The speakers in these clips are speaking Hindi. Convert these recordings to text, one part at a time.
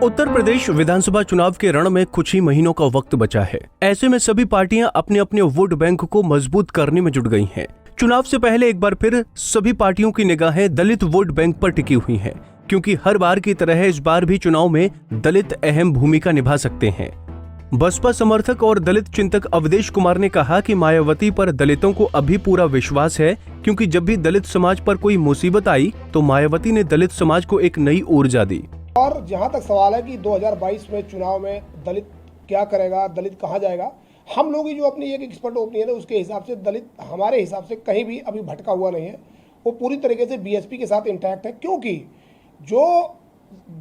उत्तर प्रदेश विधानसभा चुनाव के रण में कुछ ही महीनों का वक्त बचा है। ऐसे में सभी पार्टियां अपने अपने वोट बैंक को मजबूत करने में जुट गई हैं। चुनाव से पहले एक बार फिर सभी पार्टियों की निगाहें दलित वोट बैंक पर टिकी हुई हैं, क्योंकि हर बार की तरह इस बार भी चुनाव में दलित अहम भूमिका निभा सकते हैं। बसपा समर्थक और दलित चिंतक अवधेश कुमार ने कहा कि मायावती पर दलितों को अभी पूरा विश्वास है, क्योंकि जब भी दलित समाज पर कोई मुसीबत आई तो मायावती ने दलित समाज को एक नई ऊर्जा दी। और जहां तक सवाल है कि 2022 में चुनाव में दलित क्या करेगा, दलित कहां जाएगा, हम लोग की जो अपनी एक एक्सपर्ट ओपिनियन है उसके हिसाब से दलित हमारे हिसाब से कहीं भी अभी भटका हुआ नहीं है। वो पूरी तरीके से बीएसपी के साथ इंटैक्ट है, क्योंकि जो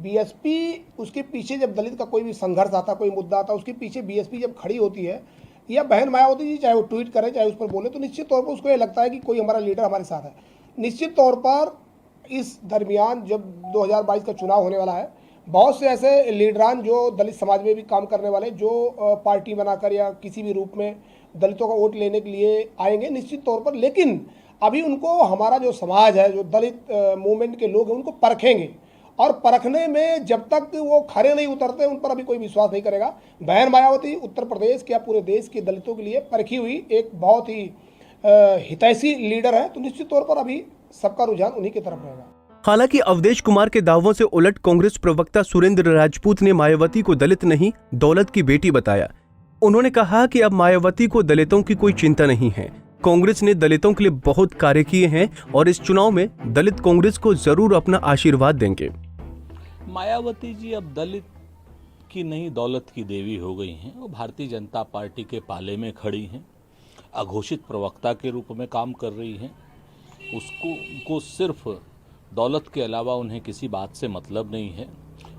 बीएसपी उसके पीछे जब दलित का कोई भी संघर्ष आता, कोई मुद्दा आता, उसके पीछे बीएसपी जब खड़ी होती है, या बहन मायावती जी चाहे वो ट्वीट करें चाहे उस पर बोले, तो निश्चित तौर पर उसको ये लगता है कि कोई हमारा लीडर हमारे साथ है। निश्चित तौर पर इस दरमियान जब 2022 का चुनाव होने वाला है, बहुत से ऐसे लीडरान जो दलित समाज में भी काम करने वाले, जो पार्टी बनाकर या किसी भी रूप में दलितों का वोट लेने के लिए आएंगे निश्चित तौर पर, लेकिन अभी उनको हमारा जो समाज है, जो दलित मूवमेंट के लोग हैं, उनको परखेंगे, और परखने में जब तक वो खरे नहीं उतरते उन पर अभी कोई विश्वास नहीं करेगा। बहन मायावती उत्तर प्रदेश के या पूरे देश के दलितों के लिए परखी हुई एक बहुत ही हितैषी लीडर है, तो निश्चित तौर पर अभी सबका रुझान उन्हीं की तरफ रहेगा। हालांकि अवधेश कुमार के दावों से उलट कांग्रेस प्रवक्ता सुरेंद्र राजपूत ने मायावती को दलित नहीं दौलत की बेटी बताया। उन्होंने कहा कि अब मायावती को दलितों की कोई चिंता नहीं है। कांग्रेस ने दलितों के लिए बहुत कार्य किए हैं और इस चुनाव में दलित कांग्रेस को जरूर अपना आशीर्वाद देंगे। मायावती जी अब दलित की नहीं दौलत की देवी हो गई हैं। वो भारतीय जनता पार्टी के पाले में खड़ी हैं, अघोषित प्रवक्ता के रूप में काम कर रही हैं। उसको सिर्फ दौलत के अलावा उन्हें किसी बात से मतलब नहीं है।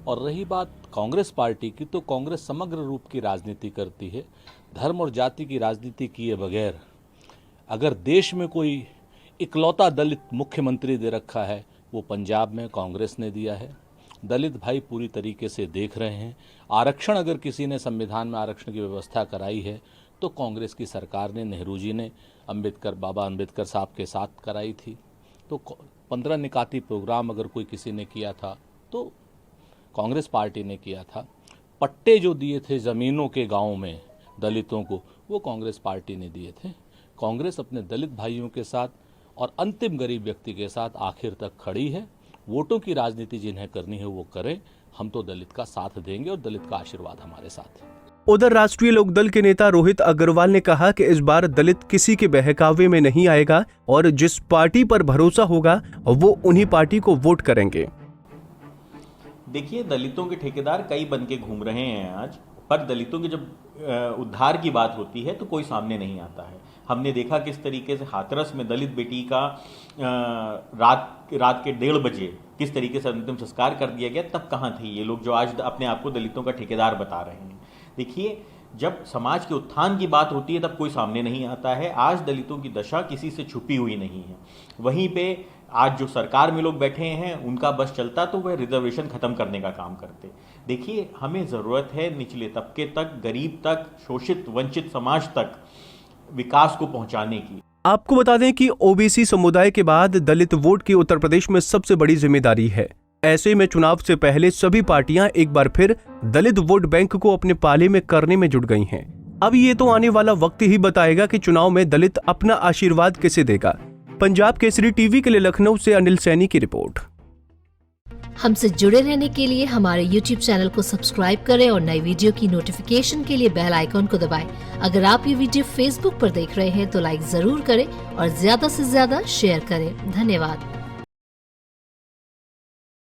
और रही बात कांग्रेस पार्टी की, तो कांग्रेस समग्र रूप की राजनीति करती है। धर्म और जाति की राजनीति किए बगैर अगर देश में कोई इकलौता दलित मुख्यमंत्री दे रखा है, वो पंजाब में कांग्रेस ने दिया है। दलित भाई पूरी तरीके से देख रहे हैं। आरक्षण अगर किसी ने संविधान में आरक्षण की व्यवस्था कराई है तो कांग्रेस की सरकार ने, नेहरू जी ने बाबा अम्बेडकर साहब के साथ कराई थी। तो 15 निकाती प्रोग्राम अगर कोई किसी ने किया था तो कांग्रेस पार्टी ने किया था। पट्टे जो दिए थे ज़मीनों के गाँव में दलितों को, वो कांग्रेस पार्टी ने दिए थे। कांग्रेस अपने दलित भाइयों के साथ और अंतिम गरीब व्यक्ति के साथ आखिर तक खड़ी है। वोटों की राजनीति जिन्हें करनी है वो करें, हम तो दलित का साथ देंगे और दलित का आशीर्वाद हमारे साथ है। उधर राष्ट्रीय लोकदल के नेता रोहित अग्रवाल ने कहा कि इस बार दलित किसी के बहकावे में नहीं आएगा और जिस पार्टी पर भरोसा होगा वो उन्हीं पार्टी को वोट करेंगे। देखिए, दलितों के ठेकेदार कई बन के घूम रहे हैं आज, पर दलितों की जब उद्धार की बात होती है तो कोई सामने नहीं आता है। हमने देखा किस तरीके से हाथरस में दलित बेटी का रात के 1:30 बजे किस तरीके से अंतिम संस्कार कर दिया गया। तब कहाँ थे ये लोग जो आज अपने आप को दलितों का ठेकेदार बता रहे हैं। देखिए, जब समाज के उत्थान की बात होती है तब कोई सामने नहीं आता है। आज दलितों की दशा किसी से छुपी हुई नहीं है। वहीं पे आज जो सरकार में लोग बैठे हैं उनका बस चलता तो वह रिजर्वेशन खत्म करने का काम करते। देखिए, हमें ज़रूरत है निचले तबके तक, गरीब तक, शोषित वंचित समाज तक विकास को पहुंचाने की। आपको बता दें कि ओबीसी समुदाय के बाद दलित वोट की उत्तर प्रदेश में सबसे बड़ी जिम्मेदारी है। ऐसे में चुनाव से पहले सभी पार्टियां एक बार फिर दलित वोट बैंक को अपने पाले में करने में जुट गई हैं। अब ये तो आने वाला वक्त ही बताएगा कि चुनाव में दलित अपना आशीर्वाद किसे देगा। पंजाब केसरी टीवी के लिए लखनऊ से अनिल सैनी की रिपोर्ट। हमसे जुड़े रहने के लिए हमारे YouTube चैनल को सब्सक्राइब करें और नई वीडियो की नोटिफिकेशन के लिए बेल आइकॉन को दबाएं। अगर आप ये वीडियो Facebook पर देख रहे हैं तो लाइक जरूर करें और ज्यादा से ज्यादा शेयर करें। धन्यवाद।